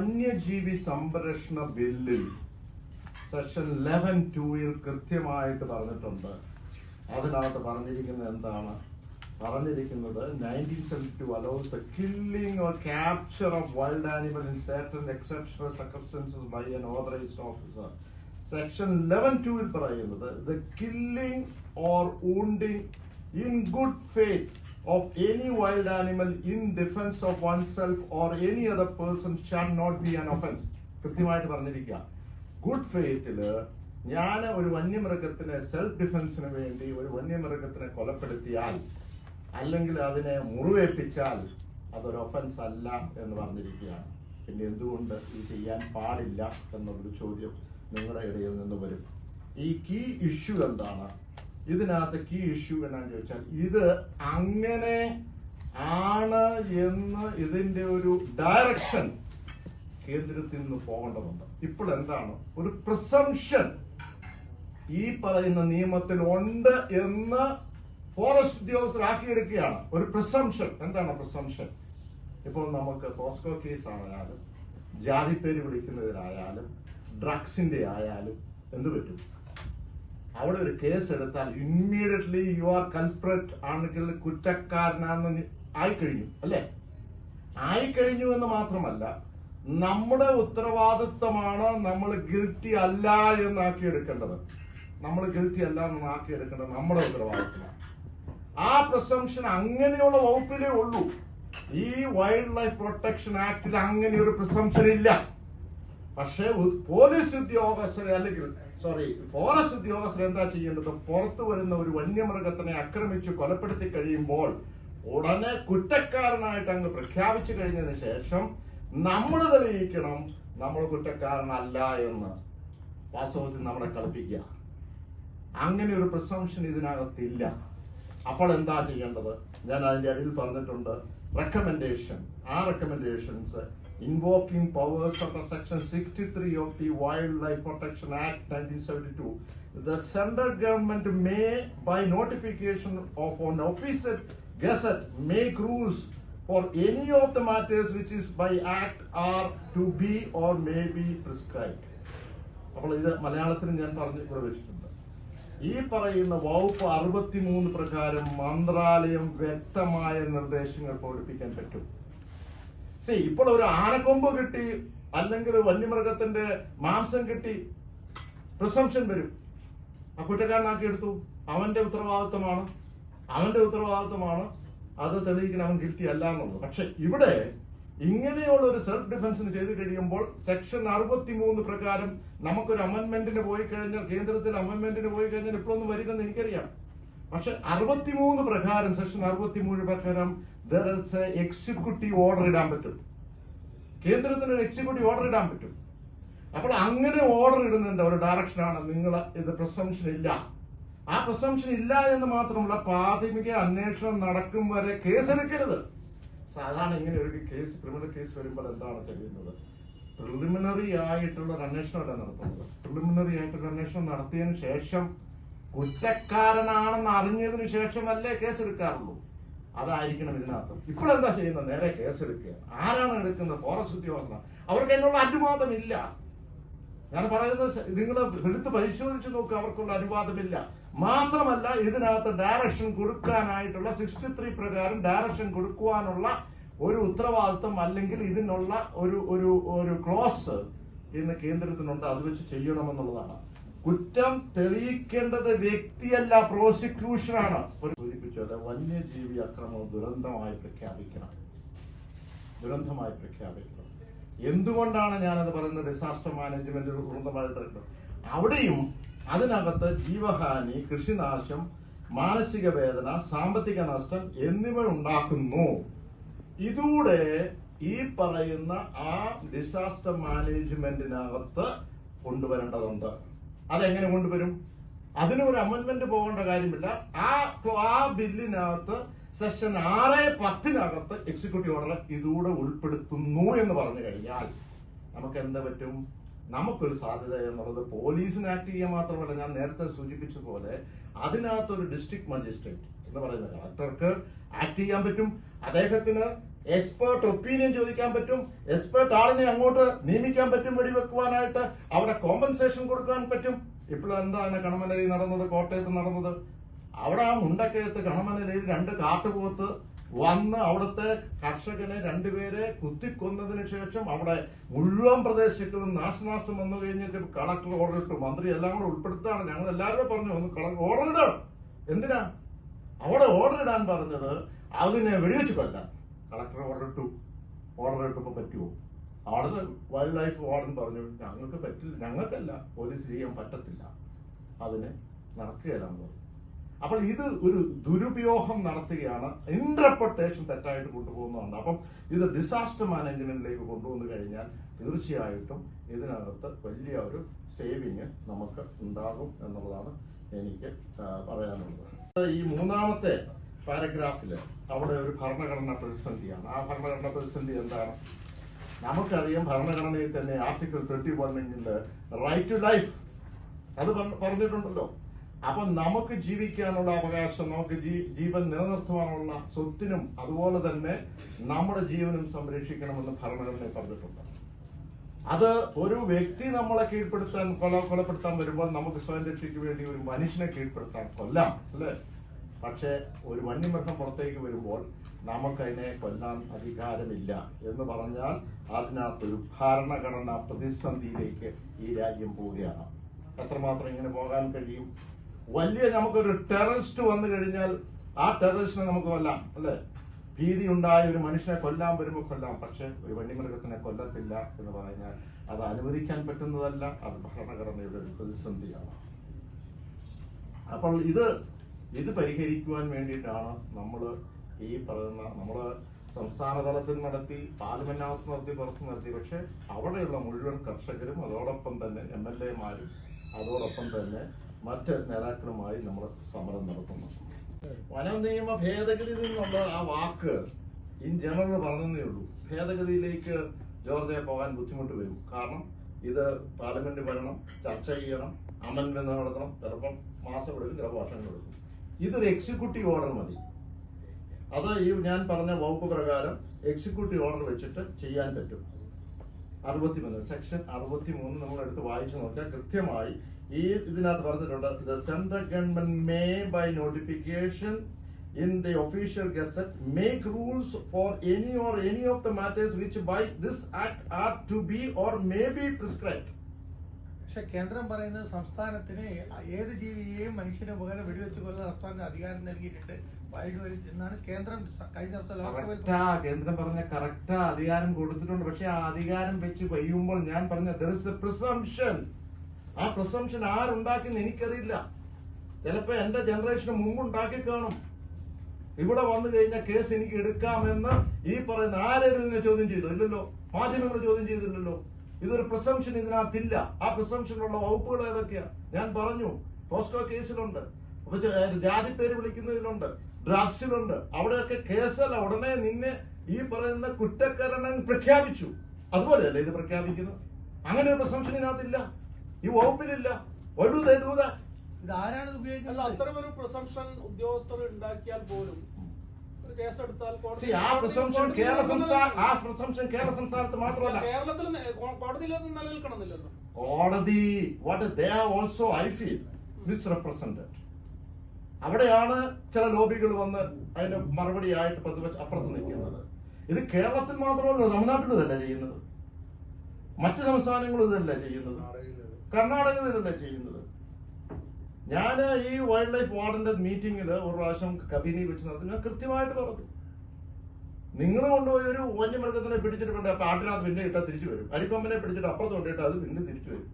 വന്യജീവി സംരക്ഷണ ബില്ലിൽ സെക്ഷൻ 11(2) കൃത്യമായിട്ട് പറഞ്ഞിട്ടുണ്ട്. അതിനകത്ത് പറഞ്ഞിരിക്കുന്നത് എന്താണ്? പറഞ്ഞിരിക്കുന്നത് 1972 allows the killing or capture of wild animal in certain exceptional circumstances by an authorized officer. Section 11(2) പറയുന്നത് the killing or wounding in good faith of any wild animal in defense of oneself or any other person shall not be an offense. കൃത്യമായിട്ട് പറഞ്ഞിരിക്കുക. Good ഫെയ്ത്തില് ഞാൻ ഒരു വന്യമൃഗത്തിനെ self ഡിഫൻസിന് വേണ്ടി ഒരു വന്യമൃഗത്തിനെ കൊലപ്പെടുത്തിയാൽ അല്ലെങ്കിൽ അതിനെ മുറിവേൽപ്പിച്ചാൽ അതൊരു ഒഫൻസ് അല്ല എന്ന് പറഞ്ഞിരിക്കുകയാണ്. പിന്നെ എന്തുകൊണ്ട് ഇത് ചെയ്യാൻ പാടില്ല എന്നുള്ളൊരു ചോദ്യം നിങ്ങളുടെ ഇടയിൽ നിന്ന് വരും. ഈ കീ ഇഷ്യൂ എന്താണ്? ഇതിനകത്ത് കീ ഇഷ്യൂ എന്നാന്ന് ചോദിച്ചാൽ ഇത് അങ്ങനെ ആണ് എന്ന് ഇതിന്റെ ഒരു ഡയറക്ഷൻ കേന്ദ്രത്തിൽ നിന്ന് പോകേണ്ടതുണ്ട്. ഇപ്പോൾ എന്താണ് ഒരു പ്രിസംഷൻ ഈ പറയുന്ന നിയമത്തിൽ ഉണ്ട് എന്ന് ഫോറസ്റ്റ് ഉദ്യോഗസ്ഥരാക്കിയെടുക്കുകയാണ്. ഒരു പ്രിസംഷൻ. എന്താണ് പ്രിസംഷൻ? ഇപ്പോൾ നമുക്ക് പോസ്കോ കേസ് ആയാലും ജാതിപ്പേര് വിളിക്കുന്നതിലായാലും ഡ്രഗ്സിന്റെ ആയാലും എന്ത് പറ്റും? അവിടെ ഒരു കേസ് എടുത്താൽ ഇമ്മീഡിയറ്റ്ലി യു ആർ കൾപ്രറ്റ് ആണെങ്കിൽ കുറ്റക്കാരനാണെന്ന് ആയിക്കഴിഞ്ഞു അല്ലെ? ആയിക്കഴിഞ്ഞു എന്ന് മാത്രമല്ല, നമ്മുടെ ഉത്തരവാദിത്വമാണ് നമ്മൾ ഗിൽറ്റി അല്ല എന്നാക്കിയെടുക്കേണ്ടത്. നമ്മൾ ഗിൽറ്റി അല്ല എന്നാക്കിയെടുക്കേണ്ടത് നമ്മുടെ ഉത്തരവാദിത്വമാണ്. ആ പ്രിസംഷൻ അങ്ങനെയുള്ള വകുപ്പിലേ ഉള്ളൂ. ഈ വൈൽഡ് ലൈഫ് പ്രൊട്ടക്ഷൻ ആക്ടിൽ അങ്ങനെ ഒരു പ്രിസംഷൻ ഇല്ല. പക്ഷേ പോലീസ് ഉദ്യോഗസ്ഥരെ അല്ലെങ്കിൽ ഫോറസ്റ്റ് ഉദ്യോഗസ്ഥർ എന്താ ചെയ്യേണ്ടത്? പുറത്തു വരുന്ന ഒരു വന്യമൃഗത്തിനെ ആക്രമിച്ച് കൊലപ്പെടുത്തി കഴിയുമ്പോൾ ഉടനെ കുറ്റക്കാരനായിട്ട് അങ്ങ് പ്രഖ്യാപിച്ചു കഴിഞ്ഞതിന് ശേഷം നമ്മൾ തെളിയിക്കണം നമ്മൾ കുറ്റക്കാരനല്ല എന്ന്. വാസ്തവത്തിൽ നമ്മളെ കളിപ്പിക്കുക. അങ്ങനെ ഒരു പ്രിസംഷൻ ഇതിനകത്തില്ല. അപ്പോൾ എന്താ ചെയ്യേണ്ടത്? ഞാൻ അതിന്റെ അടിയിൽ പറഞ്ഞിട്ടുണ്ട് റെക്കമെൻഡേഷൻ. ആ recommendations invoking powers under section 63 of the Wildlife Protection Act 1972, the central government may by notification of an official gazette make rules for any of the matters which is by act are to be or may be prescribed. അപ്പോൾ ഇത് മലയാളത്തിൽ ഞാൻ പറഞ്ഞു പ്രവേശിച്ചിട്ടുണ്ട്. ഈ പറയുന്ന വകുപ്പ് 63 പ്രകാരം മന്ത്രാലയം വ്യക്തമായ നിർദ്ദേശങ്ങൾ പഠിപ്പിക്കാൻ പറ്റും. ഇപ്പോൾ ഒരു ആനക്കൊമ്പ് കിട്ടി അല്ലെങ്കിൽ വന്യമൃഗത്തിന്റെ മാംസം കിട്ടി, പ്രിസംഷൻ വരും. ആ കുറ്റക്കാരനാക്കി എടുത്തു. അവന്റെ ഉത്തരവാദിത്വമാണ് അത് തെളിയിക്കാൻ അവൻ ഗിൽറ്റി അല്ല എന്നുള്ളത്. പക്ഷെ ഇവിടെ ഇങ്ങനെയുള്ള ഒരു സെൽഫ് ഡിഫൻസിന് ചെയ്ത് കഴിയുമ്പോൾ സെക്ഷൻ 63 പ്രകാരം നമുക്കൊരു അമെന്റ്മെന്റിന് പോയി കഴിഞ്ഞാൽ, കേന്ദ്രത്തിൽ അമെന്റ്മെന്റിന് പോയി കഴിഞ്ഞാൽ ഇപ്പോഴൊന്നും വരില്ലെന്ന് എനിക്കറിയാം. പക്ഷെ 63 പ്രകാരം, സെക്ഷൻ 63 പ്രകാരം എക്സിക്യൂട്ടീവ് ഓർഡർ ഇടാൻ പറ്റും. കേന്ദ്രത്തിന് ഒരു എക്സിക്യൂട്ടീവ് ഓർഡർ ഇടാൻ പറ്റും. അപ്പോൾ അങ്ങനെ ഓർഡർ ഇടുന്നുണ്ട് ഒരു ഡയറക്ഷനാണ്. നിങ്ങൾ ഇത് പ്രിസംഷൻ ഇല്ല. ആ പ്രിസംഷൻ ഇല്ല എന്ന് മാത്രമല്ല, പ്രാഥമിക അന്വേഷണം നടക്കും വരെ കേസെടുക്കരുത്. സാധാരണ ഇങ്ങനെ ഒരു കേസ്, ക്രിമിനൽ കേസ് വരുമ്പോൾ എന്താണ് ചെയ്യുന്നത്? പ്രിലിമിനറി ആയിട്ടുള്ള ഒരു അന്വേഷണമല്ല നടത്തുന്നത്. പ്രിലിമിനറി ആയിട്ടുള്ള അന്വേഷണം നടത്തിയതിനു ശേഷം കുറ്റക്കാരനാണെന്ന് അറിഞ്ഞതിന് ശേഷമല്ലേ കേസെടുക്കാറുള്ളൂ. അതായിരിക്കണം ഇതിനകത്ത്. ഇപ്പോഴെന്താ ചെയ്യുന്നത്? നേരെ കേസെടുക്കുക. ആരാണ് എടുക്കുന്നത്? ഫോറസ്റ്റ് ഉദ്യോഗസ്ഥർ. അവർക്ക് അതിനുള്ള അനുവാദമില്ല. ഞാൻ പറയുന്നത് നിങ്ങൾ എടുത്ത് പരിശോധിച്ച് നോക്കുക. അവർക്കുള്ള അനുവാദമില്ല. മാത്രമല്ല, ഇതിനകത്ത് ഡയറക്ഷൻ കൊടുക്കാനായിട്ടുള്ള 63 പ്രകാരം ഡയറക്ഷൻ കൊടുക്കുവാനുള്ള ഒരു ഉത്തരവാദിത്വം അല്ലെങ്കിൽ ഇതിനുള്ള ഒരു ക്ലോസ് ഇന്ന് കേന്ദ്രത്തിനുണ്ട്. അത് വെച്ച് ചെയ്യണമെന്നുള്ളതാണ്. കുറ്റം തെളിയിക്കേണ്ടത് വ്യക്തിയല്ല, പ്രോസിക്യൂഷനാണ്. സൂചിപ്പിച്ചത് വന്യജീവി അക്രമം ദുരന്തമായി പ്രഖ്യാപിക്കണം. എന്തുകൊണ്ടാണ് ഞാനത് പറയുന്നത്? ഡിസാസ്റ്റർ മാനേജ്മെന്റ് ദുരന്തമായിട്ട് അവിടെയും അതിനകത്ത് ജീവഹാനി, കൃഷിനാശം, മാനസിക വേദന, സാമ്പത്തിക നഷ്ടം എന്നിവ ഉണ്ടാക്കുന്നു. ഇതൂടെ ഈ പറയുന്ന ആ ഡിസാസ്റ്റർ മാനേജ്മെന്റിനകത്ത് കൊണ്ടുവരേണ്ടതുണ്ട്. അതെങ്ങനെ കൊണ്ടുവരും? അതിന് ഒരു അമെന്റ്മെന്റ് പോകേണ്ട കാര്യമില്ല. ആ ബില്ലിനകത്ത് സെക്ഷൻ 6(10) എക്സിക്യൂട്ടീവ് ഓർഡർ ഇതൂടെ ഉൾപ്പെടുത്തുന്നു എന്ന് പറഞ്ഞു കഴിഞ്ഞാൽ നമുക്ക് എന്താ പറ്റും? നമുക്കൊരു സാധ്യത എന്നുള്ളത് പോലീസിന് ആക്ട് ചെയ്യാൻ മാത്രമല്ല, ഞാൻ നേരത്തെ സൂചിപ്പിച്ച പോലെ അതിനകത്തൊരു ഡിസ്ട്രിക്ട് മജിസ്ട്രേറ്റ് എന്ന് പറയുന്ന കളക്ടർക്ക് ആക്ട് ചെയ്യാൻ പറ്റും. അദ്ദേഹത്തിന് എക്സ്പേർട്ട് ഒപ്പീനിയൻ ചോദിക്കാൻ പറ്റും, എക്സ്പേർട്ട് ആളിനെ അങ്ങോട്ട് നിയമിക്കാൻ പറ്റും വെടിവെക്കുവാനായിട്ട്, അവിടെ കോമ്പൻസേഷൻ കൊടുക്കാൻ പറ്റും. ഇപ്പോഴെന്താണ് കണമനയിൽ നടന്നത്, കോട്ടയത്ത് നടന്നത്? അവിടെ ആ മുണ്ടക്കയത്ത് കണമനയിൽ 2 കാട്ടുപോത്ത് വന്ന് അവിടുത്തെ കർഷകനെ 2 പേരെ കുത്തിക്കൊന്നതിന് ശേഷം അവിടെ മുഴുവൻ പ്രദേശങ്ങളും നാശനാശം വന്നു കഴിഞ്ഞിട്ട് കളക്ടർ ഓർഡർ ഇട്ടു. മന്ത്രി എല്ലാം കൂടെ ഉൾപ്പെടുത്താണ്. ഞങ്ങൾ എല്ലാവരും പറഞ്ഞു ഒന്ന് ഓർഡർ ഇടാം. എന്തിനാ അവിടെ ഓർഡർ ഇടാൻ പറഞ്ഞത്? അതിനെ വെടിവെച്ച് കൊല്ലാൻ. കളക്ടർ ഓർഡർ ഇട്ടപ്പോ പറ്റുമോ? അവിടെ വൈൽഡ് ലൈഫ് വാർഡൻ പറഞ്ഞു ഞങ്ങൾക്ക് പറ്റില്ല, ഞങ്ങൾക്കല്ല, പോലീസ് ചെയ്യാൻ പറ്റത്തില്ല, അതിന് നടക്കുകയില്ലെന്ന് പറഞ്ഞു. അപ്പോൾ ഇത് ഒരു ദുരുപയോഗം നടത്തുകയാണ്, ഇന്റർപ്രിട്ടേഷൻ തെറ്റായിട്ട് കൊണ്ടുപോകുന്നതാണ്. അപ്പം ഇത് ഡിസാസ്റ്റർ മാനേജ്മെന്റിലേക്ക് കൊണ്ടുവന്നു കഴിഞ്ഞാൽ തീർച്ചയായിട്ടും ഇതിനകത്ത് വലിയ ഒരു സേവിങ് നമുക്ക് ഉണ്ടാകും എന്നുള്ളതാണ് എനിക്ക് പറയാനുള്ളത്. ഈ 3ാമത്തെ പാരഗ്രാഫില് അവിടെ ഒരു ഭരണഘടനാ പ്രതിസന്ധിയാണ്. ആ ഭരണഘടനാ പ്രതിസന്ധി എന്താണ്? നമുക്കറിയാം, ഭരണഘടനയിൽ തന്നെ ആർട്ടിക്കിൾ 21 റൈറ്റ് ടു ലൈഫ് അത് പറഞ്ഞിട്ടുണ്ടല്ലോ. അപ്പൊ നമുക്ക് ജീവിക്കാനുള്ള അവകാശം, നമുക്ക് ജീവൻ നിലനിർത്തുവാനുള്ള സ്വത്തിനും അതുപോലെ തന്നെ നമ്മുടെ ജീവനും സംരക്ഷിക്കണമെന്ന് ഭരണഘടനയിൽ പറഞ്ഞിട്ടുണ്ട്. അത് ഒരു വ്യക്തി നമ്മളെ കൊലപ്പെടുത്താൻ വരുമ്പോൾ നമുക്ക് സ്വയം രക്ഷയ്ക്ക് വേണ്ടി ഒരു മനുഷ്യനെ കീഴ്പ്പെടുത്താൻ കൊല്ലാം, അല്ലേ? പക്ഷെ ഒരു വന്യമൃഗം പുറത്തേക്ക് വരുമ്പോൾ നമുക്കതിനെ കൊല്ലാൻ അധികാരമില്ല എന്ന് പറഞ്ഞാൽ അതിനകത്തൊരു ഭരണഘടനാ പ്രതിസന്ധിയിലേക്ക് ഈ രാജ്യം പോവുകയാണ്. എത്രമാത്രം ഇങ്ങനെ പോകാൻ കഴിയും? നമുക്കൊരു ടെററിസ്റ്റ് വന്നു കഴിഞ്ഞാൽ ആ ടെററിസ്റ്റിനെ നമുക്ക് കൊല്ലാം, അല്ലെ? ഭീതി ഉണ്ടായ ഒരു മനുഷ്യനെ കൊല്ലാൻ വരുമ്പോൾ കൊല്ലാം, പക്ഷെ ഒരു വന്യമൃഗത്തിനെ കൊല്ലത്തില്ല എന്ന് പറഞ്ഞാൽ അത് അനുവദിക്കാൻ പറ്റുന്നതല്ല. അത് ഭരണഘടനയുടെ ഒരു പ്രതിസന്ധിയാണ്. അപ്പോൾ ഇത് പരിഹരിക്കുവാൻ വേണ്ടിയിട്ടാണ് ഈ പറയുന്ന നമ്മള് സംസ്ഥാന തലത്തിൽ നടത്തി, പാർലമെന്റിനകത്ത് നടത്തി, പുറത്ത് നടത്തി. പക്ഷെ അവിടെയുള്ള മുഴുവൻ കർഷകരും അതോടൊപ്പം തന്നെ MLA-മാരും അതോടൊപ്പം തന്നെ മറ്റ് നേതാക്കളുമായി നമ്മൾ സമരം നടത്തുന്നു. വനം നിയമ ഭേദഗതി എന്നുള്ള ആ വാക്ക് ഇൻ ജനറൽ പറഞ്ഞതേ ഉള്ളൂ. ഭേദഗതിയിലേക്ക് ജോർജിയ പോകാൻ ബുദ്ധിമുട്ട് വരും. കാരണം ഇത് പാർലമെന്റ് വരണം, ചർച്ച ചെയ്യണം, അമെന്റ്മെന്റ് നടത്തണം. ചിലപ്പം മാസം എടുക്കും, ചിലപ്പോൾ വർഷങ്ങൾ എടുക്കും. ഇതൊരു എക്സിക്യൂട്ടീവ് ഓർഡർ മതി. അത് ഞാൻ പറഞ്ഞ വകുപ്പ് പ്രകാരം എക്സിക്യൂട്ടീവ് ഓർഡർ വെച്ചിട്ട് ചെയ്യാൻ പറ്റും. 63 സെക്ഷൻ 63 നമ്മൾ എടുത്ത് വായിച്ചു നോക്കിയാൽ കൃത്യമായി ഇതിനകത്ത് പറഞ്ഞിട്ടുണ്ട്. The central government may by notification in the official gazette make rules for any of the matters which by this act are to be or may be prescribed. പക്ഷെ കേന്ദ്രം പറയുന്നത് സംസ്ഥാനത്തിന് ഏത് ജീവിയെയും മനുഷ്യനെ മുഖേന വെടിവെച്ച് കൊല്ലാൻ സംസ്ഥാനത്തിന് അധികാരം നൽകിയിട്ടുണ്ട് എന്നാണ് കേന്ദ്രം കഴിഞ്ഞ ദിവസം ലോക്സഭയിൽ കേന്ദ്രം പറഞ്ഞ കറക്റ്റ് അധികാരം കൊടുത്തിട്ടുണ്ട്. പക്ഷെ ആ അധികാരം വെച്ച് കഴിയുമ്പോൾ ഞാൻ പറഞ്ഞ there is a presumption. ആ പ്രിസംപ്ഷൻ ആരുണ്ടാക്കിയെന്ന് എനിക്കറിയില്ല. ചിലപ്പോ എന്റെ ജനറേഷന് മുമ്പ് ഉണ്ടാക്കി കാണും. ഇവിടെ വന്നു കഴിഞ്ഞാൽ കേസ് എനിക്ക് എടുക്കാമെന്ന് ഈ പറയുന്ന ആരെങ്കിലും ഇതിനെ ചോദ്യം ചെയ്തു? ഇല്ലല്ലോ. മാധ്യമങ്ങൾ ചോദ്യം ചെയ്തില്ലല്ലോ. ഇതൊരു പ്രിസംപ്ഷൻ ഇതിനകത്തില്ല. ആ പ്രിസംപ്ഷനുള്ള വകുപ്പുകൾ ഏതൊക്കെയാ ഞാൻ പറഞ്ഞു. പോസ്കോ കേസിലുണ്ട്, ജാതിപ്പേര് വിളിക്കുന്നതിലുണ്ട്, ഡ്രഗ്സിലുണ്ട്. അവിടെയൊക്കെ കേസല്ല, ഉടനെ നിന്നെ ഈ പറയുന്ന കുറ്റക്കാരനെ പ്രഖ്യാപിച്ചു. അതുപോലെയല്ലേ ഇത് പ്രഖ്യാപിക്കുന്നത്? അങ്ങനെ ഒരു പ്രിസംപ്ഷൻ ഇതിനകത്തില്ല, ഈ വകുപ്പിലില്ല. ഇത് ആരാണ് ഉപയോഗിക്കുന്നത്? അത്തരമൊരു പ്രിസംപ്ഷൻ ഉദ്യോഗസ്ഥർ ഉണ്ടാക്കിയാൽ പോലും കേസെടുത്താൽ കേരള സംസ്ഥാനത്ത് മാത്രമല്ല, കേരളത്തിൽ കോടതിയിലൊന്നും നിലനിൽക്കണമെന്നില്ലല്ലോ. കോടതി ഓൾസോ ഐ ഫീൽ മിസ്റെപ്രസെന്റഡ്. അവിടെയാണ് ചില ലോബികൾ വന്ന് അതിന്റെ മറുപടി ആയിട്ട് അപ്പുറത്ത് നിൽക്കുന്നത്. ഇത് കേരളത്തിൽ മാത്രമല്ല, തമിഴ്നാട്ടിൽ ഇതല്ല ചെയ്യുന്നത്, മറ്റു സംസ്ഥാനങ്ങളും ഇതല്ല ചെയ്യുന്നത്, കർണാടകയിലല്ല ചെയ്യുന്നത്. ഞാൻ ഈ വൈൽഡ് ലൈഫ് വാർഡന്റെ മീറ്റിംഗിൽ ഒരു പ്രാവശ്യം കബിനി വെച്ച് നടത്തി ഞാൻ കൃത്യമായിട്ട് പറഞ്ഞു, നിങ്ങൾ കൊണ്ടുപോയി ഒരു വന്യമൃഗത്തിനെ പിടിച്ചിട്ട് കാട്ടിനകത്ത് പിന്നെ ഇട്ടാൽ തിരിച്ചു വരും. അരിക്കൊമ്പനെ പിടിച്ചിട്ട് അപ്പുറത്ത് കൊണ്ടിട്ട് അത് പിന്നെ തിരിച്ചു വരും.